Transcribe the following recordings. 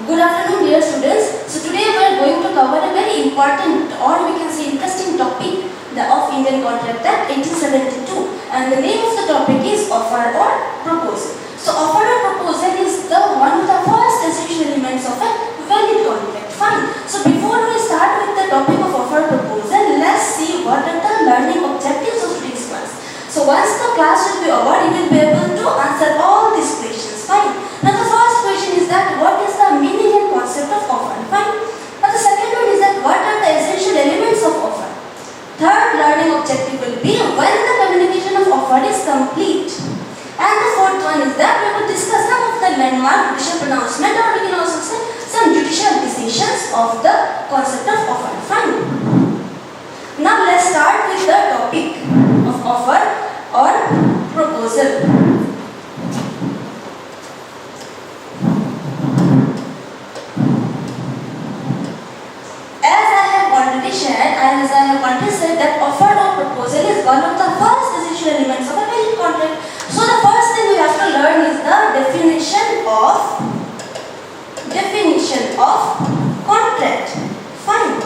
Good afternoon, dear students. So today we are going to cover a very important, or we can say interesting topic of Indian Contract Act 1872, and the name of the topic is offer or proposal. So offer or proposal is the one of the first essential elements of a valid contract. Fine. So before we start with the topic of offer or proposal, let's see what are the learning objectives of today's class. So once the class will be over, you will be able to answer all these questions. Fine. Now the first question is that what is the meaning and concept of offer? Fine. Now the second one is that what are the essential elements of offer? Third learning objective will be when the communication of offer is complete. And the fourth one is that we will discuss some of the landmark judicial pronouncement, or we can also say some judicial decisions of the concept of offer. Fine. Now let's start with the topic of offer or proposal. As I have already said that offer or proposal is one of the first essential elements of a valid contract. So the first thing we have to learn is the definition of contract. Fine.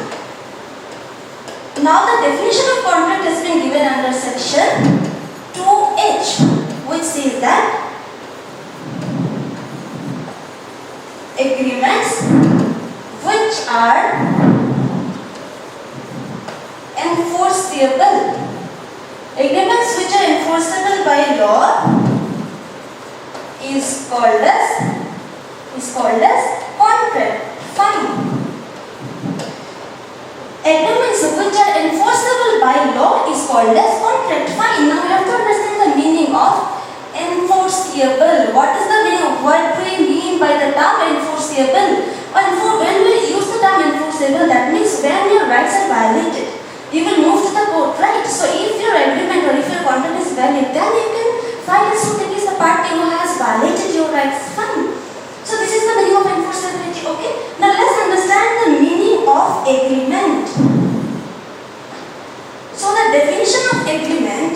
Now the definition of contract has been given under section 2H, which says that agreements which are enforceable. Agreements which are enforceable by law is called as contract. Fine. Agreements which are enforceable by law is called as contract. Fine. Now we have to understand the meaning of enforceable. What is the meaning of what we mean by the term enforceable? When we use the term enforceable, that means when your rights are violated, you will move to the court, right? So if your agreement or if your contract is valid, then you can file a suit against the party who has violated your rights. Fine. So this is the meaning of enforceability. Okay. Now let's understand the meaning of agreement. So the definition of agreement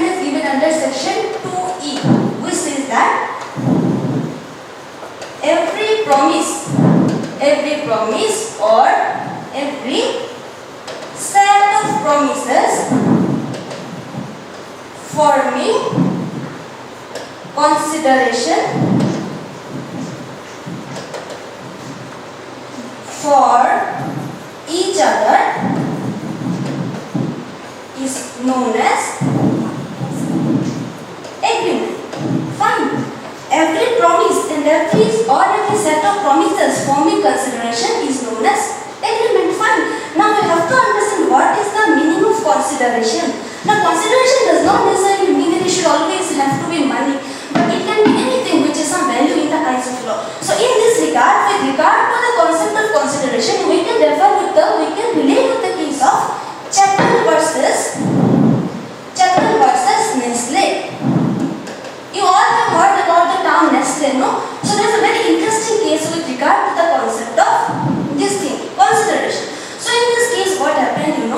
is given under section 2E, which says that every promise or every set of promises forming consideration for each other is known as agreement. Fine. Every promise and every set of promises forming consideration is known as agreement. Fine. Now we have to understand what is the meaning of consideration. Now consideration does not necessarily mean that it should always have to be money, but it can be anything which is some value in the eyes of law. So in this regard, with regard to the concept of consideration, we can relate with the case of Chappell versus Nestle. You all have heard about the term Nestle, no? So there is a very interesting case with regard to the concept of this thing, consideration. So in this case, what happened,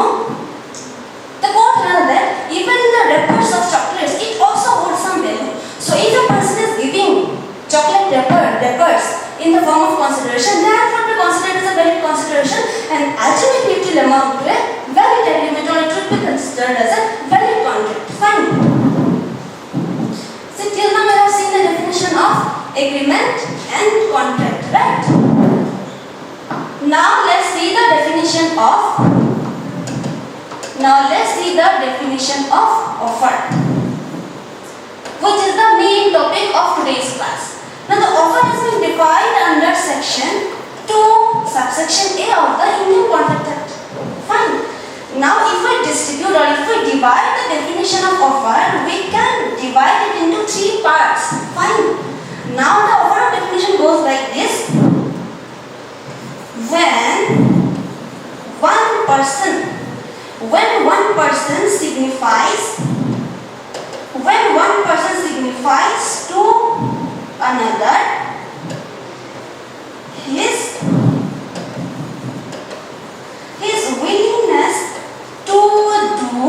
the court held that even the wrappers of chocolates, it also holds some value. So if a person is giving chocolate wrappers in the form of consideration, they have to be considered as a valid consideration, and ultimately it will amount to a valid agreement, or it will be considered as a valid contract. Fine. So till now we have seen the definition of agreement and contract, right? Now let's see the definition of offer, which is the main topic of today's class. Now the offer has been defined under section 2, subsection A of the Indian Contract Act. Fine. Now if we distribute or if we divide the definition of offer, we can divide it into 3 parts. Fine. Now the offer definition goes like this. When one person signifies to another his willingness to do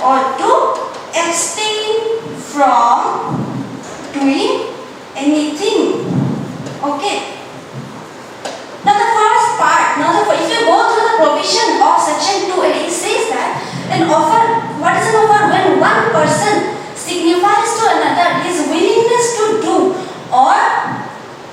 or to abstain from doing anything. Okay. Now the first part, if you go through the provision of section 2, it says that an offer, what is an offer? When one person signifies to another his willingness to do or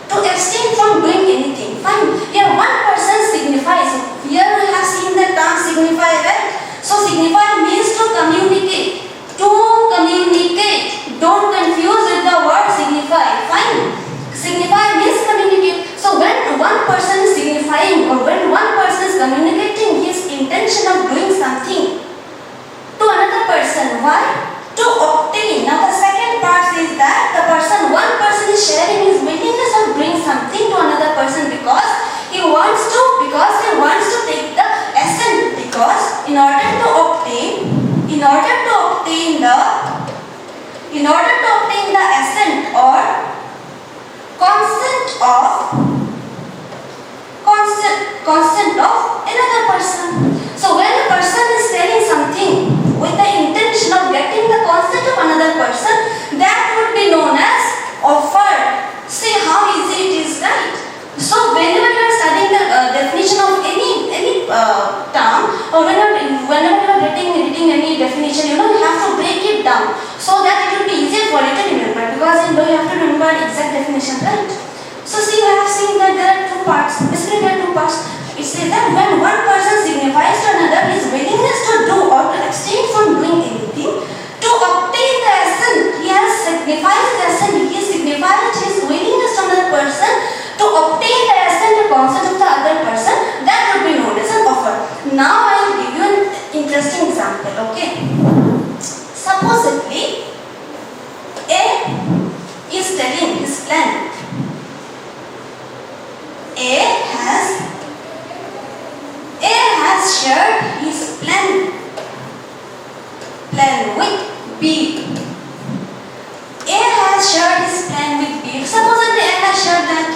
to abstain from doing anything. Fine. Here one person signifies. Here we have seen the term signify, right? So signify means to communicate. To communicate. Don't confuse with the word signify. Fine. Signify means communicate. So when one person is signifying or when one person is communicating his intention of doing something to another person, why? To obtain. Now the second part is that one person is sharing his willingness of doing something to another person because he wants to take the assent, because in order to obtain the assent or consent of another person. So when a person is telling something with the intention of getting the consent of another person, that would be known as offer. See how easy it is, right? So whenever you are studying the definition of any term, or whenever you are reading any definition, you have to break it down so that it will be easier for you to remember, because you have to remember exact definition, right? So see, I have seen that there are two parts. Basically there are two parts. It says that when one person signifies to another his willingness to do or to abstain from doing anything to obtain the assent, he has signified the assent, he signified his willingness to another person to obtain the assent or consent of the other person, that would be known as an offer. Now I will give you an interesting example, okay? Supposedly, A is telling his plan. A has shared his plan with B. A has shared his plan with B. Supposedly A has shared that,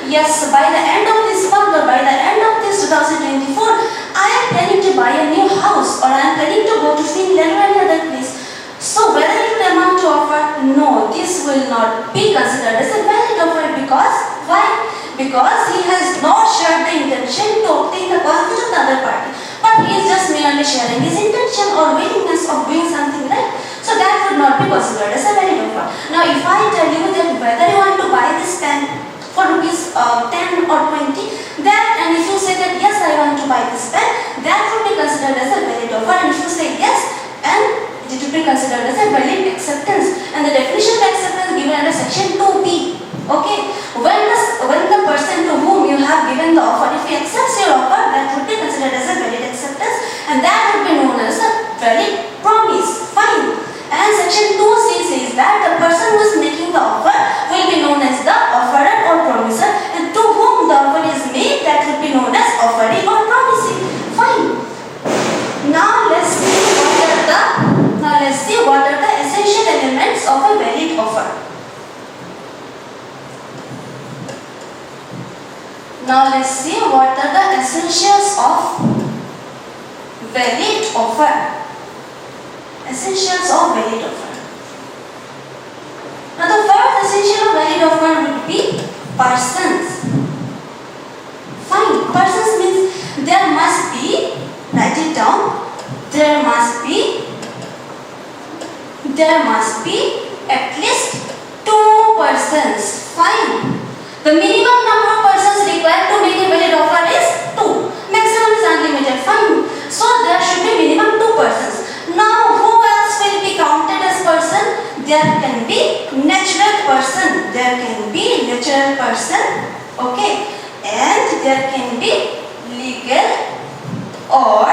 yes, by the end of this month or by the end of this 2024, I am planning to buy a new house, or I am planning to go to Finland or any other place. So whether it will amount to offer? No, this will not be considered as a valid offer. Because why? Because he has not shared the intention to obtain the consent of the other party, but he is just merely sharing his intention or willingness of doing something, right? So that would not be considered as a valid offer. Now if I tell you that whether you want to buy this pen for rupees 10 or 20, and if you say that yes, I want to buy this pen, that would be considered as a valid offer. And if you say yes, and it will be considered as a valid acceptance. And the definition of acceptance given under section 2b. Okay, when the person to whom you have given the offer, if he accepts your offer, that would be considered as a valid acceptance, and that would be known as a valid promise. Fine. And section 2c says that the person who is making the offer will be known as the offerer or promiser, and to whom the offer is made, that would be known as offering or promising. Fine. Now let's see what are the essential elements of a valid offer. Now let's see what are the essentials of valid offer. Essentials of valid offer. Now the first essential of valid offer would be persons. Fine. Persons means there must be, write it down, there must be at least 2 persons. Fine. The minimum number of persons required to make a valid offer is 2. Maximum is unlimited. Fine. So there should be minimum 2 persons. Now who else will be counted as person? There can be natural person. Okay. And there can be legal or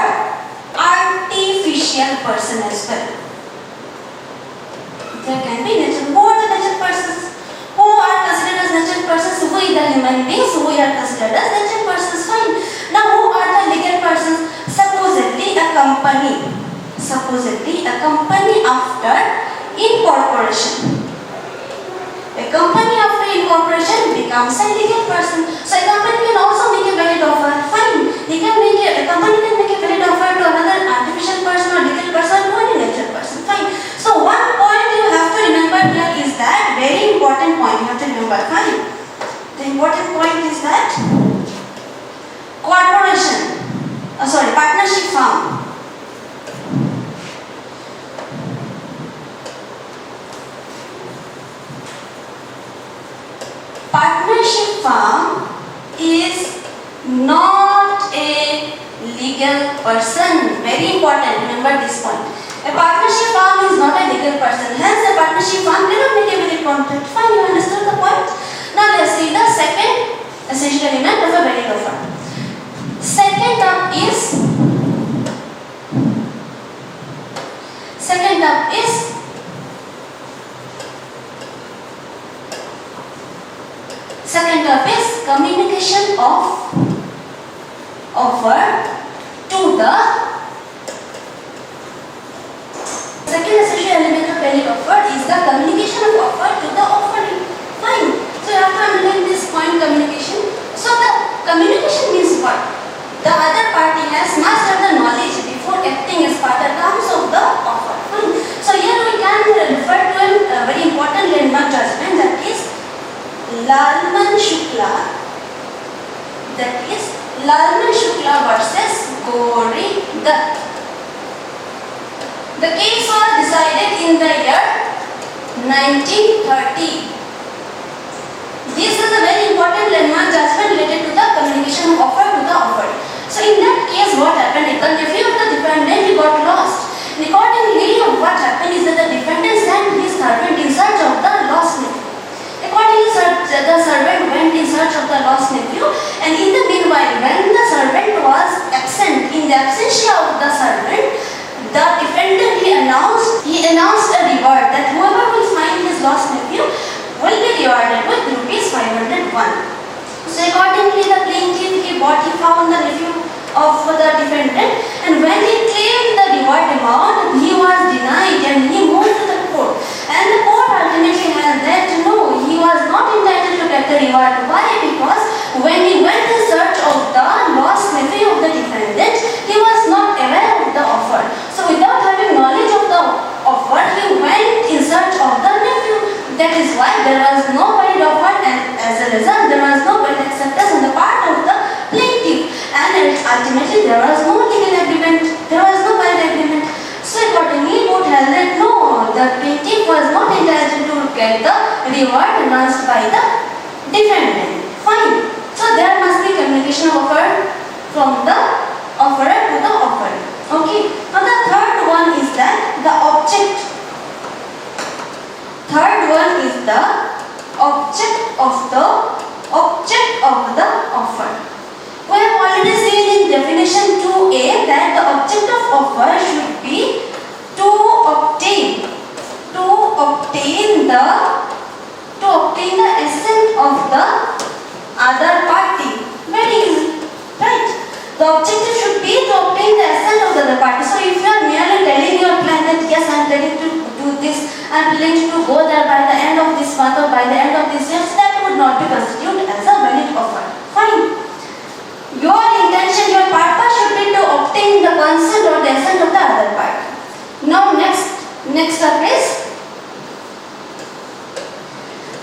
artificial person as well. There can be natural. Who are the natural persons? Who are considered as natural persons? We the human beings, we are considered as natural persons. Fine. Now who are the legal persons? Supposedly a company after incorporation. A company after incorporation becomes a legal person. So a company can also make a valid offer. Fine. A company can make a valid offer to another artificial person or legal person or any natural person. Fine. So one point you have to remember firm is not a legal person. Very important, remember this point. A partnership firm is not a legal person. Hence, a partnership firm cannot make a valid contract. Fine, you understood the point? Now, let's see the second essential element of a valid offer. Second up is communication of offer to the second essential element of valid offer is the communication of offer to the offering. Fine. So you have to underline this point, communication. So the communication means what? The other party has mastered the knowledge before acting as part of terms of the offer. Fine. So here we can refer to a very important landmark judgment, that is Lalman Shukla. That is Lalman Shukla versus Gauri Dutt. The case was decided in the year 1930. This is a very important landmark judgment related to the communication of offer to the offer. So in that case, what happened? The nephew of the defendant got lost. And accordingly, what happened is that the defendant sent his servant in search of the lost nephew. Accordingly, the servant went in search of the lost nephew, and in the meanwhile, when the servant was absent, in the absentia of the servant, the defendant he announced a reward that whoever will find his lost nephew will be rewarded with rupees 501. So accordingly, the plaintiff he found the nephew of the defendant, and when he claimed the reward amount, he was denied and he moved to the court. And the court ultimately held that no, he was not entitled to get the reward. Why? Because when he went in search of the lost nephew of the defendant, he was not aware of the offer. So without having knowledge of the offer, he went in search of the nephew. That is why there was no valid offer, and as a result, there was no valid acceptance on the part of the plaintiff. And ultimately, there was no legal agreement. There was no valid agreement. So accordingly, court held that no, the plaintiff was not entitled to get the reward announced by the defendant. Fine. So there must be communication of offer from the offerer to the offeree. Okay. Now the third one is that the object. Third one is the object of the offer. We have already seen in definition 2a that the object of offer should be to obtain the assent of the other party. Very easy, right? The objective should be to obtain the assent of the other party. So if you are merely telling your client that yes, I am ready to do this, I am willing to go there by the end of this month or by the end of this year, so that would not be constituted as a valid offer. Fine. Your intention, your purpose should be to obtain the consent or the assent of the other party. Now next up is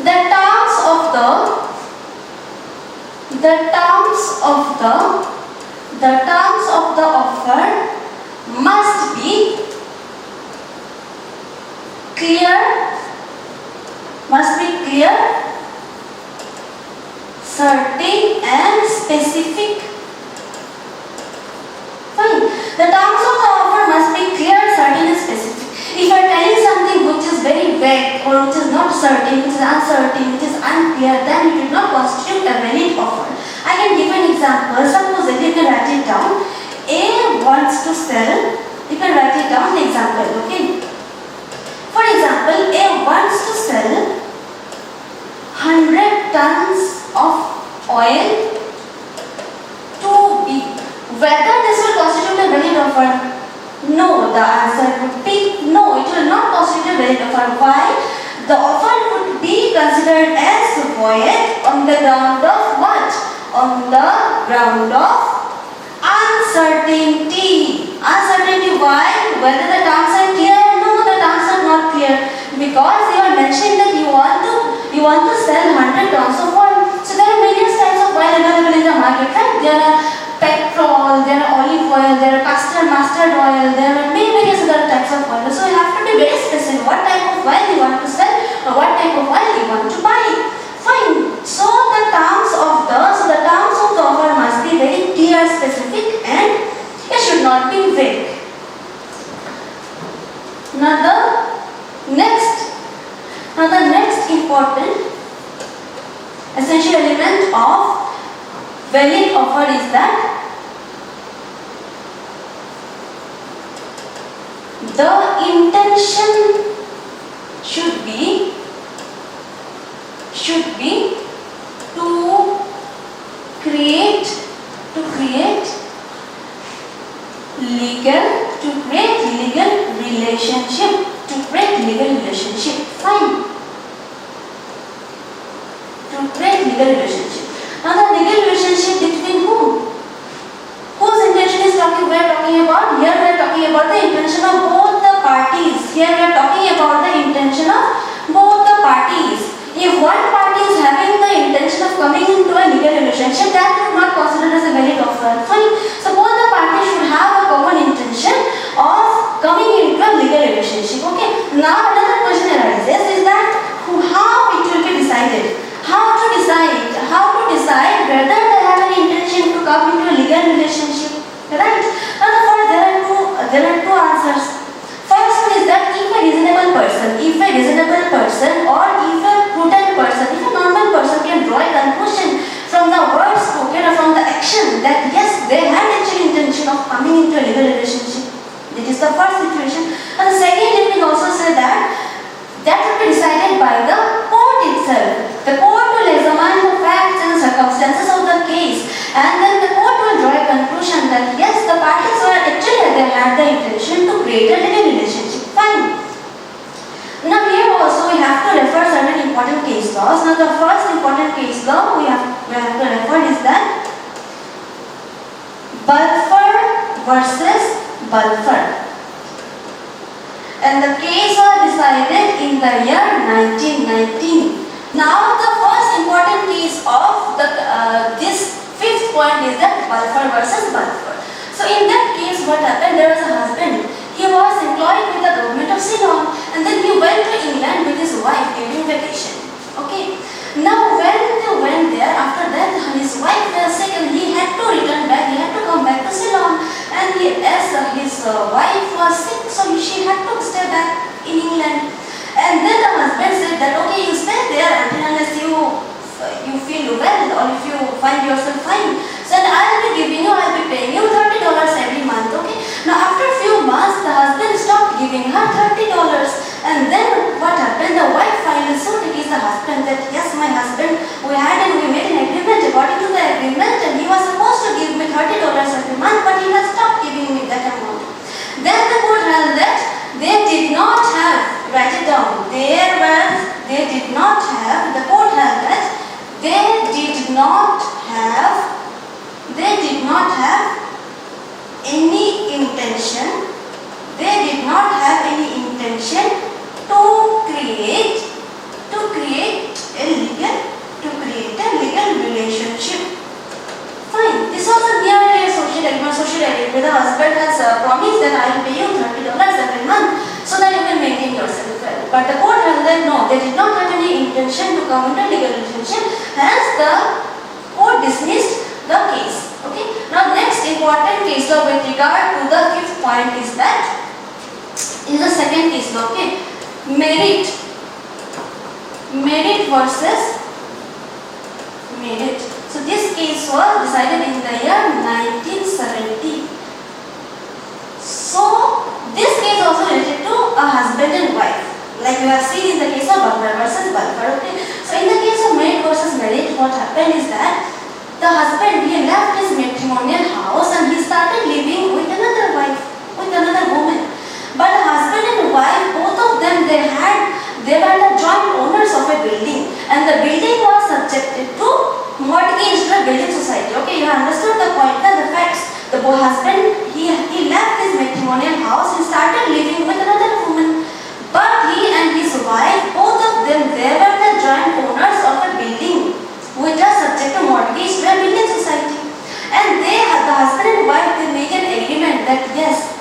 the terms of the offer must be clear, certain and specific. Fine. The terms of the offer must be clear, certain and specific. If you are telling something which is very vague or which is not certain, which is uncertain, which is unclear, then it will not constitute a valid offer. I can give an example. Suppose that you can write it down. A wants to sell. You can write it down the example. Okay. For example, A wants to sell 100 tons of oil to B. Whether this will constitute a valid offer? No, the answer would be no, it will not constitute a valid offer. Why? The offer would be considered as void on the ground of what? On the ground of uncertainty. Uncertainty, why? Whether the terms are clear? No, the terms are not clear. Because you are mentioning that you want to sell 100 tons of oil. So there are various types of oil available in the market, right? There are petrol, there are olive oil, there are mustard oil, there are various other types of oil. So you have to be very specific what type of oil you want to sell or what type of oil you want to buy. Fine. So the terms important essential element of valid offer is that the intention should be to create legal relationship. Fine. To create legal relationship. Now the legal relationship between whom? Whose intention is we are talking about? Here we are talking about the intention of both the parties. Here we are talking about the intention of both the parties. If one party is having the intention of coming into a legal relationship, that is not considered as a valid offer. Fine. So both the parties should have a common intention of coming into a legal relationship. Okay. Now another question arises is that how it will be decided? How to decide whether they have an intention to come into a legal relationship, right? Now there are two answers. First one is that if a reasonable person or if a prudent person, if a normal person can draw a conclusion from the words spoken or from the action that yes, they had actual intention of coming into a legal relationship. This is the first situation. And the second, let me also say that will be decided by the court itself. The court will examine the facts and circumstances of the case, and then the court will draw a conclusion that yes, the parties were actually they had the intention to create a legal relationship. Fine. Now here also we have to refer certain important case laws. Now the first important case law we have to refer is that Balfour versus Balfour. And the case was decided in the year 1919. Now the first important case of this fifth point is that Balfour versus Balfour. So in that case what happened, there was a husband. He was employed with the government of Ceylon, and then he went to England with his wife during vacation. Okay. Now when they went there, after that his wife was sick and he had to return back, he had to come back to Ceylon. And as his wife was sick, so she had to stay back in England. And then the husband said that okay, you stay there unless you feel well or if you find yourself fine. So I'll be paying you $30 every month. Okay. Now after a few months, the husband stopped giving her $30. And then what happened? The wife finally sued against the husband that yes, my husband, we made an agreement. According to the agreement, and he was supposed to give me $30 every month, but he has stopped giving me that amount. Then the court held that they did not have, write it down, the court held that they did not have any intention to create a legal relationship. Fine. This was a merely social agreement where the husband has promised that I will pay you $30 every month so that you can maintain yourself well. But the court held that no, they did not have any intention to come into a legal relationship. Hence the court dismissed the case. Okay. Now next important case law with regard to the fifth point is that in the second case law, okay, merit versus merit. So this case was decided in the year 1970. So this case also related to a husband and wife, like we have seen in the case of Balfour versus Balfour. Okay. So in the case of merit versus merit, what happened is that the husband, he left his matrimonial house and he started living with another wife, with another woman. But the husband and wife, both of them, they were the joint owners of a building, and the building was subjected to mortgage to a building society. Okay, you have understood the point and the facts. The husband, he left his matrimonial house and started living with another woman. But he and his wife, both of them, they were the joint owners of a building which are subject to mortgage to a building society. And the husband and wife, they make an agreement that yes,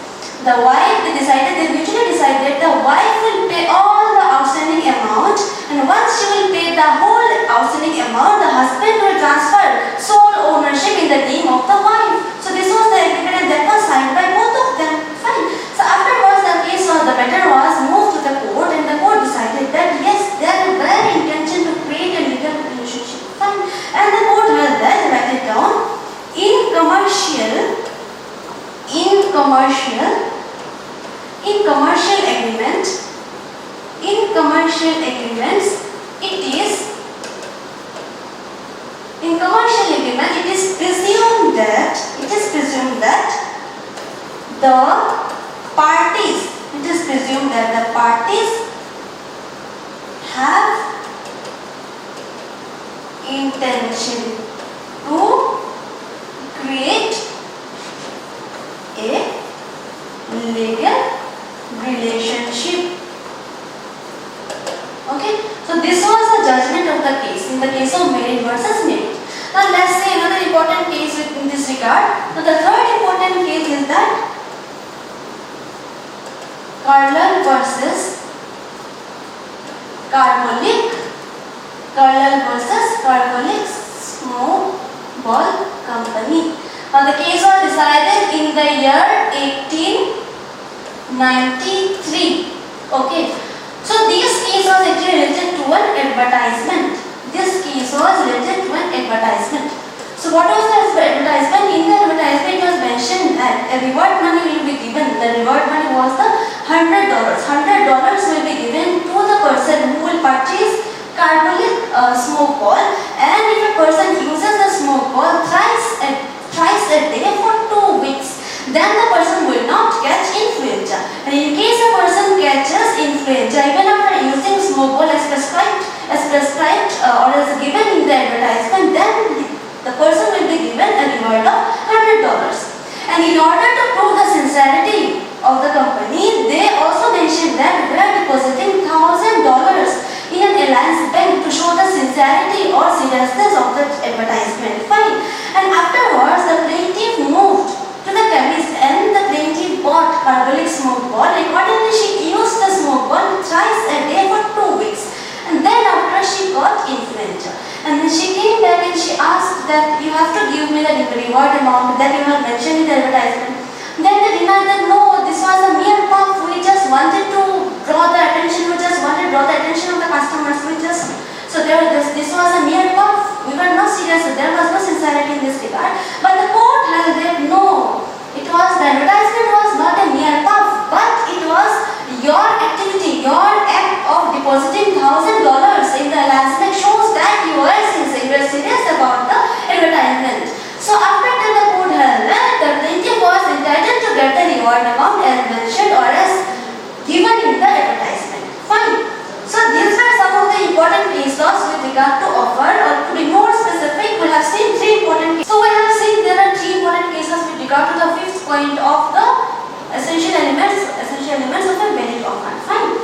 the wife, they mutually decided the wife will pay all the outstanding amount, and once she will pay the whole outstanding amount, the husband will transfer sole ownership in the name of the wife. So this was the agreement and that was signed by both of them. Fine. So afterwards the matter was moved to the court, and the court decided that intention to create a legal relationship. Okay, so this was the judgment of the case in the case of merit versus merit. Now let's say another important case in this regard. Now the third important case is that Carlyle versus Carbolic. Carlyle versus Carbolic Snowball Company. Now the case was decided in the year 1893. Okay. So this case was actually related to an advertisement. This case was related to an advertisement. So what was the advertisement? In the advertisement it was mentioned that a reward money will be given. The reward money was the $100. $100 will be given to the person who will purchase Carbolic smoke ball, and if a person uses the smoke ball thrice a day for 2 weeks, then the person will not catch influenza. And in case a person catches influenza even after using smoke ball as prescribed or as given in the advertisement, then the person will be given a reward of $100. And in order to prove the sincerity of the company, they also mentioned that we are depositing $1,000 in an Alliance Bank to show the sincerity or seriousness of the advertisement. Fine. And afterwards, the plaintiff moved to the chemist and the plaintiff bought Carbolic smoke ball. Accordingly, she used the smoke ball thrice a day for 2 weeks. And then after she got influenza. And then she came back and she asked that you have to give me the reward amount that you have mentioned in the advertisement. Then they denied that no, this was a mere puff. We just wanted to draw the attention. We just wanted to draw the attention of the customers. This was a mere puff. We were not serious. There was no sincerity in this regard. But the court held that no, the advertisement was not a mere puff, but it was your activity, your act of depositing $1,000 in the Alliance Bank shows that you were serious about the advertisement. So after that, the court held that the plaintiff was entitled to get the reward amount as mentioned or as given in the advertisement. Fine. So these were some of the important case laws with regard to offer, or to be more specific, we have seen 3 important cases. So we have seen there are 3 important cases with regard to the 5th point of the essential elements of the merit offer. Fine.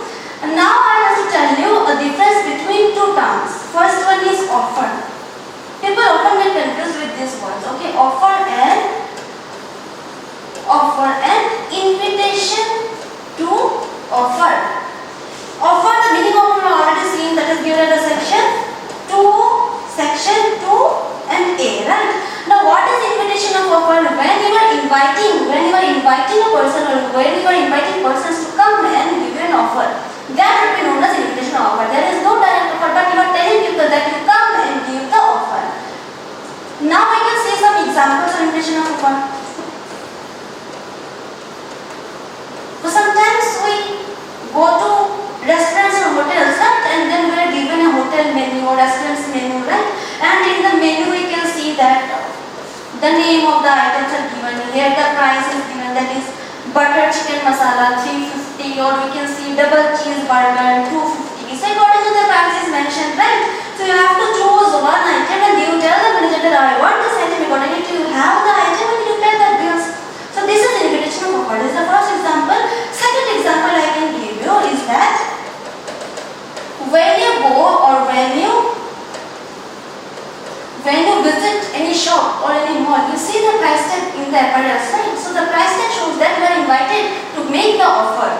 And now I have to tell you a difference between 2 terms. First one is offer. People often get confused with these words. Okay, offer and invitation to offer. Offer, the meaning of we have already seen, that is given in the section 2 and A, right? Now what is invitation of offer? When you are inviting a person, or when you are inviting persons to come and give you an offer, that would be known as invitation of offer. There is no direct offer, but you are telling people that you come and give the offer. Now I can see some examples of invitation of offer. So sometimes we go to restaurants or hotels, right? And then we are given a hotel menu or restaurant's menu, right? And in the menu we can see that the name of the items are given here, the price is given, that is butter chicken masala 350, or we can see double cheeseburger 250. So according to the price is mentioned, right? So you have to choose one item and you tell the manager that I want this item. Accordingly to you have the item and you pay the bills. So this is invitation of offer. This is the first example. Second example I can give you is that when you go or when you visit any shop or any mall, you see the price tag in the apparel, right? So the price tag shows that you are invited to make the offer.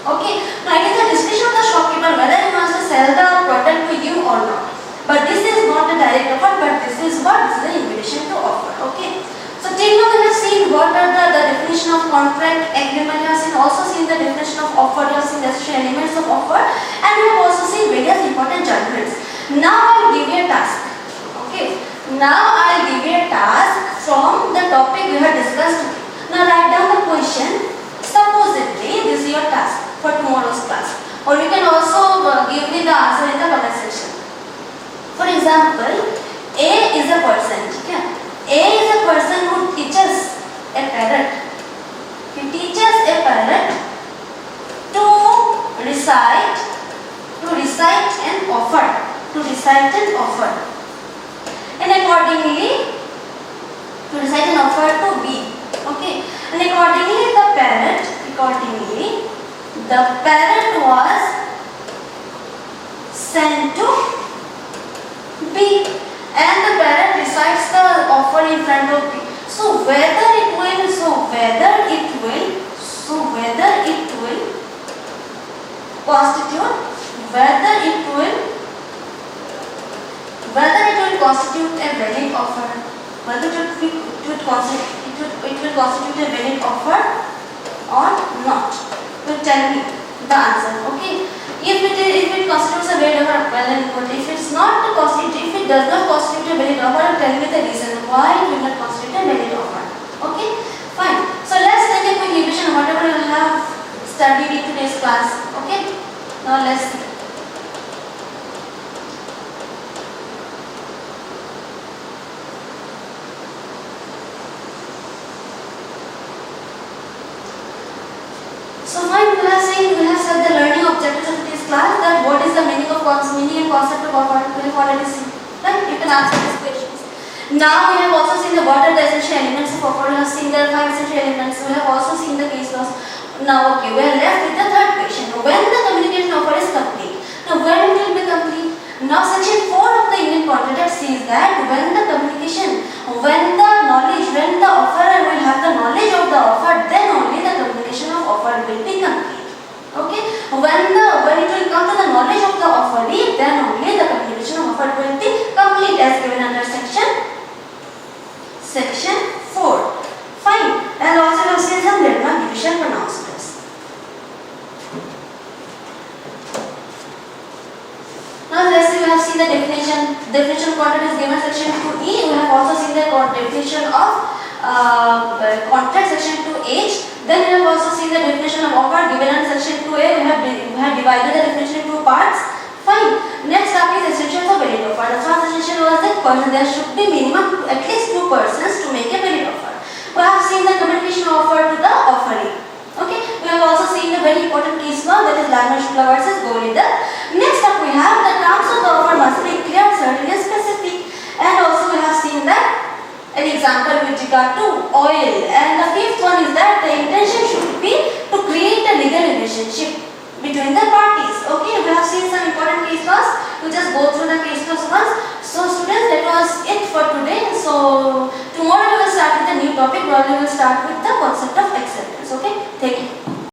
Okay. Now it is the discretion of the shopkeeper whether he wants to sell the product to you or not. But this is not a direct offer, but this is an invitation to offer. Okay. So till now we have seen what are the definition of contract, agreement. We have also seen the definition of offer. We have seen the essential elements of offer, and we have also seen various important judgments. Now I will give you a task. Okay. Now I will give you a task from the topic we have discussed today. Now write down the question. Supposedly this is your task for tomorrow's class, or you can also give me the answer in the comment section. For example, A is a person. Okay? A is a person who teaches a parrot. He teaches a parrot to recite an offer. accordingly to decide an offer to B. Okay, and accordingly the parent was sent to B, and the parent decides the offer in front of B. So whether it will constitute a valid offer, whether it will constitute a valid offer or not. Will tell me the answer. Okay, if it constitutes a valid offer, well and good. If it does not constitute a valid offer, tell me the reason why it will not constitute a valid offer. Okay, fine. So let's take a quick revision of whatever you have studied in today's class. Okay, now let's see. So fine, we have said the learning objectives of this class, that what is the meaning and concept of offer. We have already seen. Right? You can answer these questions. Now we have also seen what are the essential elements of offer. We have seen the 5 essential elements. We have also seen the case laws. Now okay, we are left with the third question. When the communication offer is complete. Now when it will be complete? Now section 4 of the Indian Contract says that when the offerer will have the knowledge of the offer, then only the communication of offer will be complete. Okay, when it will come to the knowledge of the offeree, then only the communication of offer will be complete, as given under section 4. Fine. And also we have seen some landmark division pronouncements. Now let's see, we have seen the definition of contract is given section 2E. We have also seen the definition of contract section 2H. Then we have also seen the definition of offer given under section 2A. We have divided the definition into 2 parts. Fine. Next up is essentials of valid offer. The first essential was that there should be minimum at least 2 persons to make a valid offer. We have seen the communication offer to the offeree. Okay. We have also seen the very important case law, that is Larman Shukla versus Golidhar. Next up we have the terms of the offer must be clear, certain and specific. And also we have seen that an example with regard to oil. And the fifth one is that the intention should be to create a legal relationship between the parties. Okay, we have seen some important case laws. We just go through the case laws once. So students, that was it for today. So tomorrow we will start with a new topic, where we will start with the concept of acceptance. Okay, thank you.